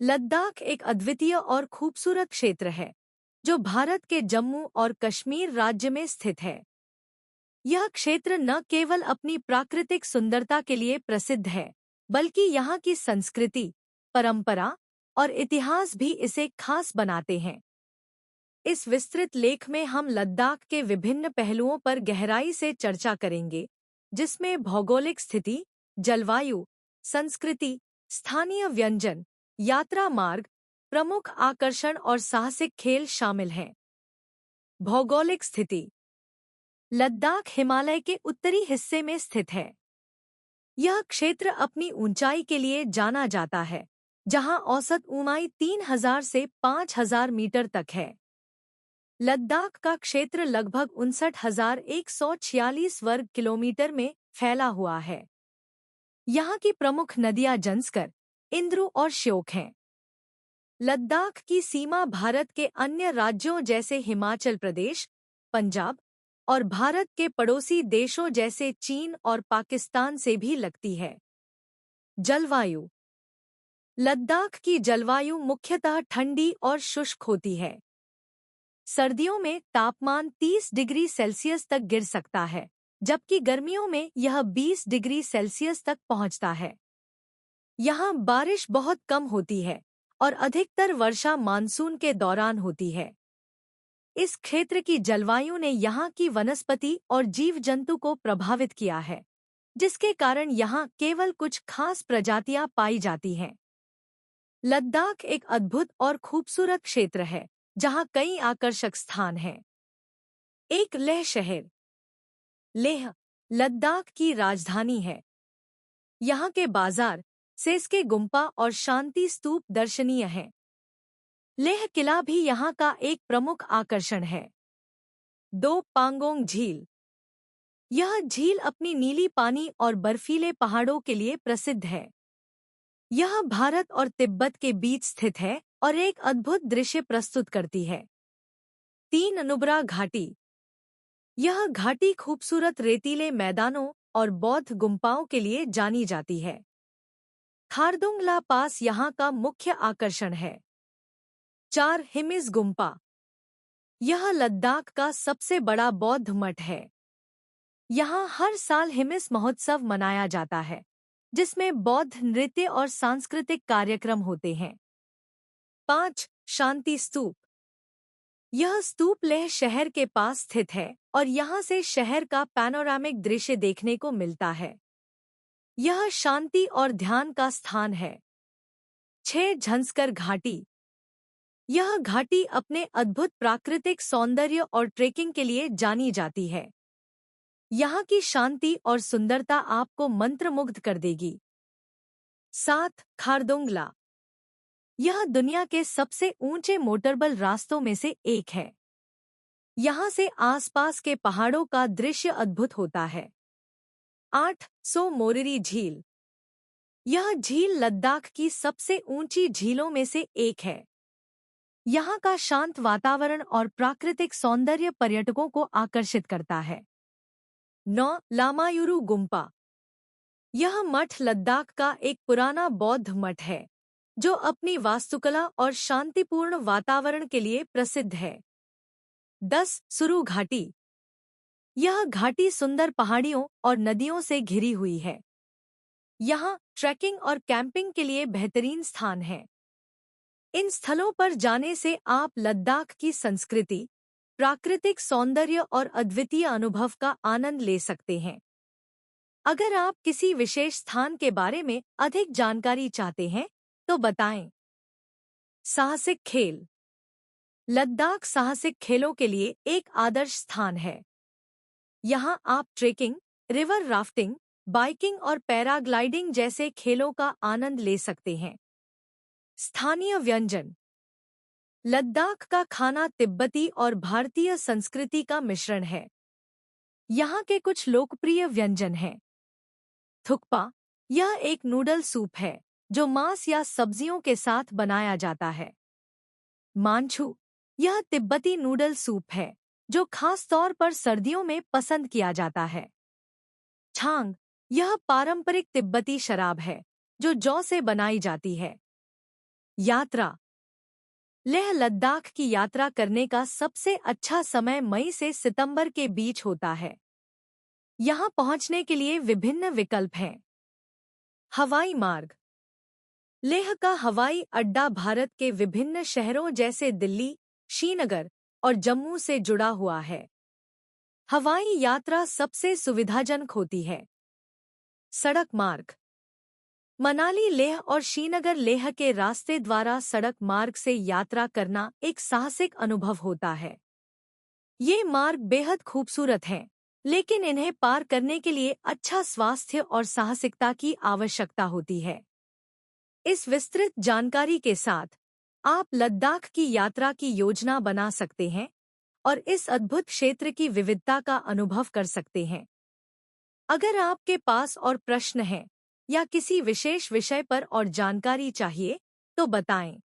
लद्दाख एक अद्वितीय और खूबसूरत क्षेत्र है जो भारत के जम्मू और कश्मीर राज्य में स्थित है। यह क्षेत्र न केवल अपनी प्राकृतिक सुंदरता के लिए प्रसिद्ध है, बल्कि यहाँ की संस्कृति, परंपरा और इतिहास भी इसे खास बनाते हैं। इस विस्तृत लेख में हम लद्दाख के विभिन्न पहलुओं पर गहराई से चर्चा करेंगे, जिसमें भौगोलिक स्थिति, जलवायु, संस्कृति, स्थानीय व्यंजन, यात्रा मार्ग, प्रमुख आकर्षण और साहसिक खेल शामिल हैं। भौगोलिक स्थिति। लद्दाख हिमालय के उत्तरी हिस्से में स्थित है। यह क्षेत्र अपनी ऊंचाई के लिए जाना जाता है, जहां औसत ऊंचाई 3000 से 5000 मीटर तक है। लद्दाख का क्षेत्र लगभग 59,146 वर्ग किलोमीटर में फैला हुआ है। यहाँ की प्रमुख नदियां जंस्कर, इंद्रु और श्योक हैं। लद्दाख की सीमा भारत के अन्य राज्यों जैसे हिमाचल प्रदेश, पंजाब और भारत के पड़ोसी देशों जैसे चीन और पाकिस्तान से भी लगती है। जलवायु। लद्दाख की जलवायु मुख्यतः ठंडी और शुष्क होती है। सर्दियों में तापमान 30 डिग्री सेल्सियस तक गिर सकता है, जबकि गर्मियों में यह 20 डिग्री सेल्सियस तक पहुंचता है। यहाँ बारिश बहुत कम होती है और अधिकतर वर्षा मानसून के दौरान होती है। इस क्षेत्र की जलवायु ने यहाँ की वनस्पति और जीव जंतु को प्रभावित किया है, जिसके कारण यहाँ केवल कुछ खास प्रजातियां पाई जाती हैं। लद्दाख एक अद्भुत और खूबसूरत क्षेत्र है, जहाँ कई आकर्षक स्थान हैं। एक लेह शहर। लेह लद्दाख की राजधानी है। यहाँ के बाजार, सेस्के गुम्पा और शांति स्तूप दर्शनीय हैं। लेह किला भी यहाँ का एक प्रमुख आकर्षण है। 2 पांगोंग झील। यह झील अपनी नीली पानी और बर्फीले पहाड़ों के लिए प्रसिद्ध है। यह भारत और तिब्बत के बीच स्थित है और एक अद्भुत दृश्य प्रस्तुत करती है। 3 नुब्रा घाटी। यह घाटी खूबसूरत रेतीले मैदानों और बौद्ध गुम्पाओं के लिए जानी जाती है। खारदुंग पास यहाँ का मुख्य आकर्षण है। 4 हिमिस गुम्पा। यह लद्दाख का सबसे बड़ा बौद्ध मठ है। यहाँ हर साल हिमिस महोत्सव मनाया जाता है, जिसमें बौद्ध नृत्य और सांस्कृतिक कार्यक्रम होते हैं। 5 शांति स्तूप। यह स्तूप लेह शहर के पास स्थित है और यहाँ से शहर का पैनोरामिक दृश्य देखने को मिलता है। यह शांति और ध्यान का स्थान है। 6 झंस्कर घाटी। यह घाटी अपने अद्भुत प्राकृतिक सौंदर्य और ट्रेकिंग के लिए जानी जाती है। यहाँ की शांति और सुंदरता आपको मंत्रमुग्ध कर देगी। 7 खारदुंगला। यह दुनिया के सबसे ऊंचे मोटरबल रास्तों में से एक है। यहाँ से आसपास के पहाड़ों का दृश्य अद्भुत होता है। 8 सो मोरिरी झील। यह झील लद्दाख की सबसे ऊंची झीलों में से एक है। यहाँ का शांत वातावरण और प्राकृतिक सौंदर्य पर्यटकों को आकर्षित करता है। 9 लामायुरु गुम्पा। यह मठ लद्दाख का एक पुराना बौद्ध मठ है, जो अपनी वास्तुकला और शांतिपूर्ण वातावरण के लिए प्रसिद्ध है। 10 सुरु घाटी। यह घाटी सुंदर पहाड़ियों और नदियों से घिरी हुई है। यहाँ ट्रैकिंग और कैंपिंग के लिए बेहतरीन स्थान है। इन स्थलों पर जाने से आप लद्दाख की संस्कृति, प्राकृतिक सौंदर्य और अद्वितीय अनुभव का आनंद ले सकते हैं। अगर आप किसी विशेष स्थान के बारे में अधिक जानकारी चाहते हैं, तो बताएं। साहसिक खेल। लद्दाख साहसिक खेलों के लिए एक आदर्श स्थान है। यहाँ आप ट्रेकिंग, रिवर राफ्टिंग, बाइकिंग और पैराग्लाइडिंग जैसे खेलों का आनंद ले सकते हैं। स्थानीय व्यंजन। लद्दाख का खाना तिब्बती और भारतीय संस्कृति का मिश्रण है। यहाँ के कुछ लोकप्रिय व्यंजन हैं। थुक्पा। यह एक नूडल सूप है जो मांस या सब्जियों के साथ बनाया जाता है। मांछू। यह तिब्बती नूडल सूप है जो खास तौर पर सर्दियों में पसंद किया जाता है। छांग। यह पारंपरिक तिब्बती शराब है जो जौ से बनाई जाती है। यात्रा। लेह लद्दाख की यात्रा करने का सबसे अच्छा समय मई से सितंबर के बीच होता है। यहाँ पहुँचने के लिए विभिन्न विकल्प हैं। हवाई मार्ग। लेह का हवाई अड्डा भारत के विभिन्न शहरों जैसे दिल्ली, श्रीनगर और जम्मू से जुड़ा हुआ है। हवाई यात्रा सबसे सुविधाजनक होती है। सड़क मार्ग। मनाली लेह और श्रीनगर लेह के रास्ते द्वारा सड़क मार्ग से यात्रा करना एक साहसिक अनुभव होता है। ये मार्ग बेहद खूबसूरत हैं, लेकिन इन्हें पार करने के लिए अच्छा स्वास्थ्य और साहसिकता की आवश्यकता होती है। इस विस्तृत जानकारी के साथ आप लद्दाख की यात्रा की योजना बना सकते हैं और इस अद्भुत क्षेत्र की विविधता का अनुभव कर सकते हैं। अगर आपके पास और प्रश्न हैं या किसी विशेष विषय पर और जानकारी चाहिए, तो बताएं।